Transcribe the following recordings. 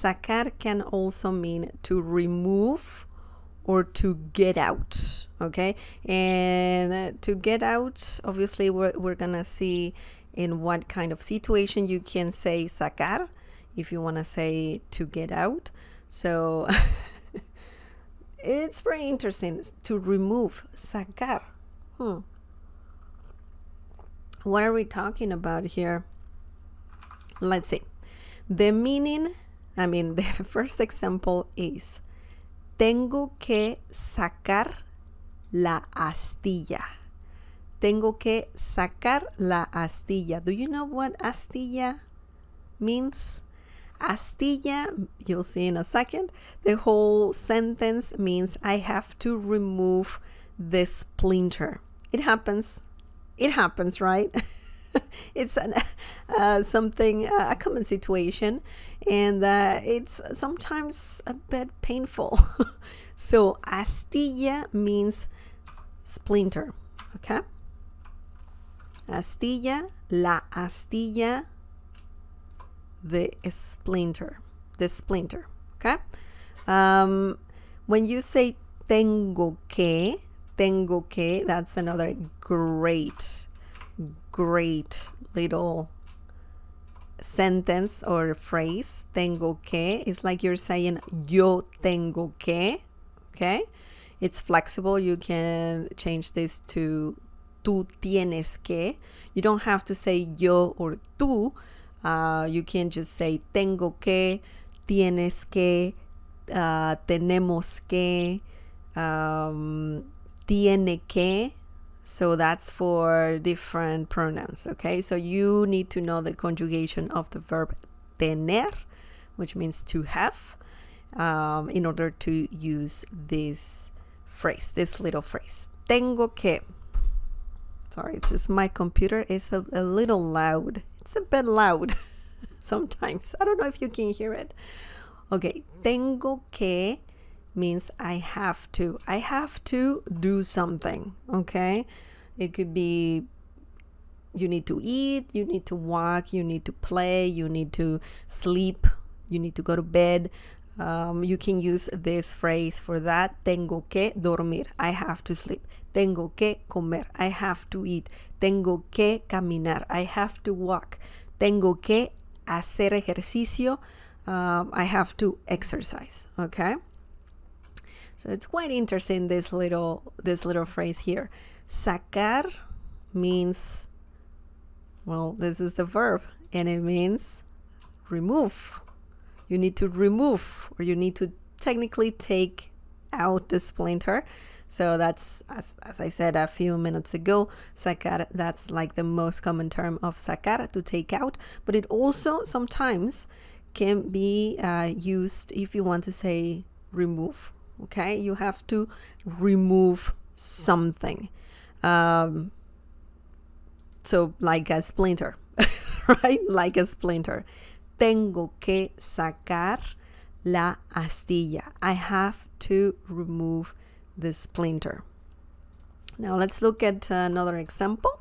sacar can also mean to remove or to get out, okay? And to get out, obviously, we're gonna see in what kind of situation you can say sacar if you want to say to get out. So it's very interesting to remove, sacar. What are we talking about here? Let's see. The meaning, the first example is tengo que sacar la astilla. Tengo que sacar la astilla. Do you know what astilla means? Astilla, you'll see in a second. The whole sentence means I have to remove the splinter. It happens, right? It's something, a common situation, and it's sometimes a bit painful. So astilla means splinter, okay? Astilla, la astilla, the splinter, okay? When you say tengo que, that's another great little sentence or phrase. Tengo que is like you're saying yo tengo que, okay? It's flexible. You can change this to tú tienes que. You don't have to say yo or tú. You can just say tengo que, tienes que, tenemos que, tiene que. So that's for different pronouns, okay? So you need to know the conjugation of the verb tener, which means to have, in order to use this phrase, this little phrase. Tengo que. Sorry, it's just my computer is a little loud. It's a bit loud sometimes. I don't know if you can hear it. Okay, tengo que means I have to. I have to do something, okay? It could be you need to eat, you need to walk, you need to play, you need to sleep, you need to go to bed. You can use this phrase for that. Tengo que dormir. I have to sleep. Tengo que comer. I have to eat. Tengo que caminar. I have to walk. Tengo que hacer ejercicio. I have to exercise. Okay? So it's quite interesting, this little phrase here. Sacar means, well, this is the verb, and it means remove. You need to remove, or you need to technically take out the splinter. So that's, as I said a few minutes ago, sacar, that's like the most common term of sacar, to take out. But it also sometimes can be used if you want to say remove. Okay, you have to remove something. So like a splinter, right? Like a splinter. Tengo que sacar la astilla. I have to remove the splinter. Now let's look at another example.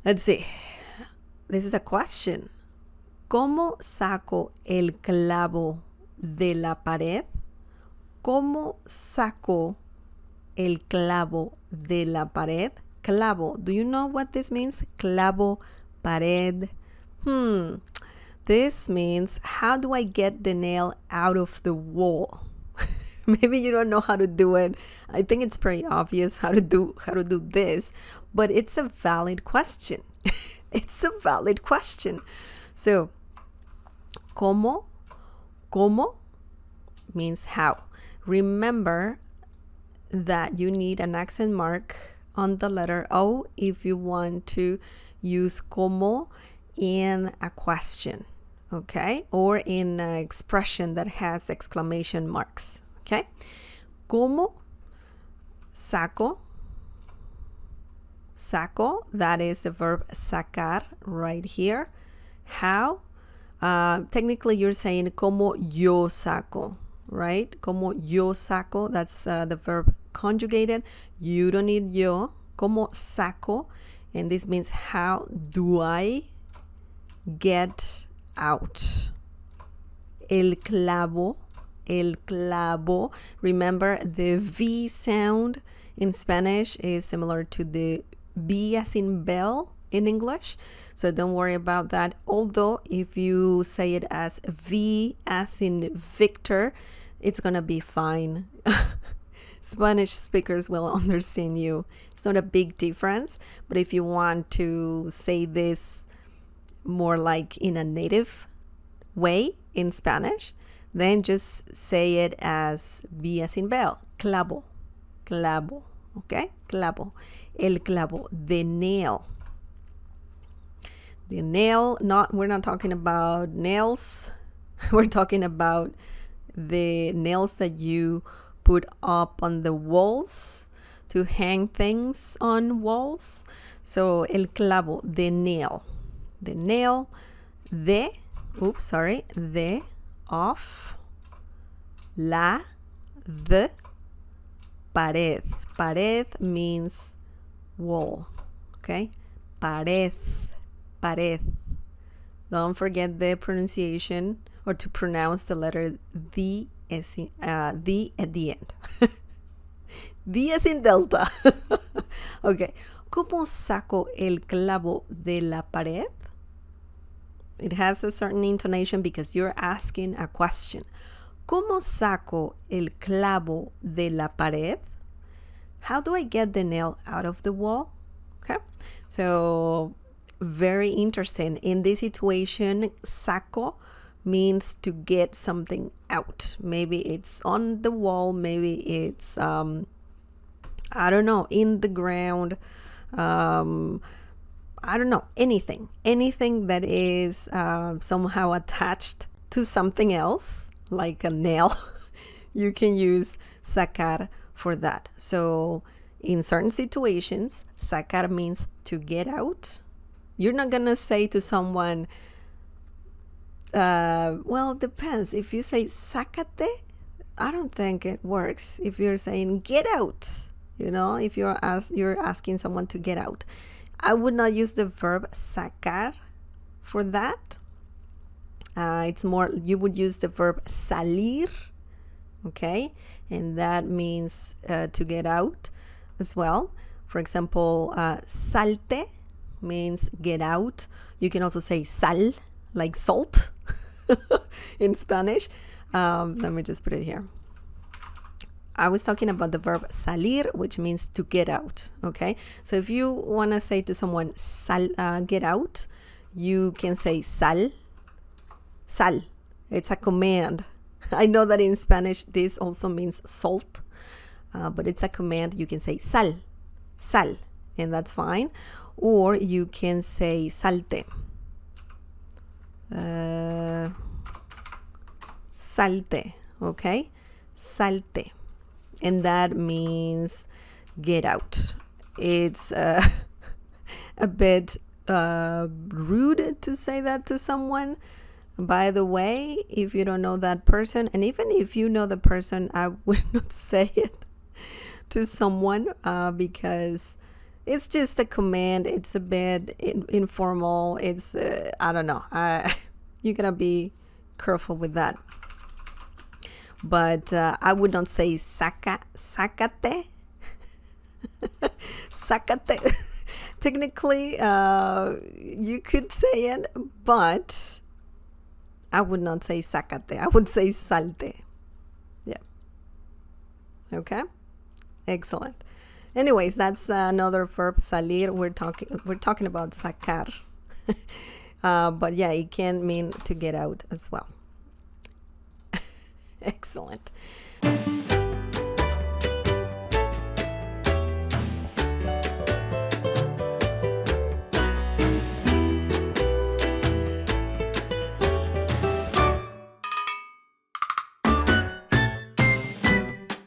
Let's see. This is a question. ¿Cómo saco el clavo de la pared? ¿Cómo saco el clavo de la pared? Clavo. Do you know what this means? Clavo, pared. This means, how do I get the nail out of the wall? Maybe you don't know how to do it. I think it's pretty obvious how to do this, but it's a valid question. It's a valid question. So, ¿cómo means how. Remember that you need an accent mark on the letter O if you want to use como in a question, okay? Or in an expression that has exclamation marks, okay? ¿Cómo saco? Saco, that is the verb sacar right here. How? Technically, you're saying como yo saco, right? Como yo saco, that's the verb conjugated. You don't need yo. Como saco, and this means how do I get out? El clavo. El clavo. Remember, the V sound in Spanish is similar to the B as in bell in English. So don't worry about that. Although if you say it as V as in Victor, it's going to be fine. Spanish speakers will understand you. It's not a big difference. But if you want to say this more like in a native way in Spanish, then just say it as B as in bell. Clavo. Clavo. Okay? Clavo. El clavo. The nail. The nail, we're not talking about nails. We're talking about the nails that you put up on the walls to hang things on walls. So el clavo, the nail. The nail, de of, la, the, pared. Pared means wall, okay? Pared. Pared. Don't forget the pronunciation, or to pronounce the letter the as in, the at the end. The as in delta. Okay. ¿Cómo saco el clavo de la pared? It has a certain intonation because you're asking a question. ¿Cómo saco el clavo de la pared? How do I get the nail out of the wall? Okay. So very interesting. In this situation, saco means to get something out. Maybe it's on the wall, maybe it's I don't know, in the ground, I don't know, anything that is somehow attached to something else, like a nail. You can use sacar for that. So in certain situations, sacar means to get out. You're not gonna say to someone, well, it depends. If you say sácate, I don't think it works. If you're saying get out, you know, if you're asking someone to get out, I would not use the verb sacar for that. It's more, you would use the verb salir, okay? And that means to get out as well. For example, salte means get out. You can also say sal, like salt in Spanish. Let me just put it here. I was talking about the verb salir, which means to get out, okay? So if you want to say to someone, get out, you can say sal. Sal. It's a command. I know that in Spanish this also means salt, but it's a command. You can say sal, sal, and that's fine. Or you can say salte. Salte, okay? Salte. And that means get out. It's a bit rude to say that to someone. By the way, if you don't know that person, and even if you know the person, I would not say it to someone because it's just a command. It's a bit informal. It's, I don't know. You gotta be careful with that. But I would not say sácate. Sácate. Technically, you could say it, but I would not say sácate. I would say salte. Yeah. Okay. Excellent. Anyways, that's another verb, salir. We're talking about sacar. But yeah, it can mean to get out as well. Excellent.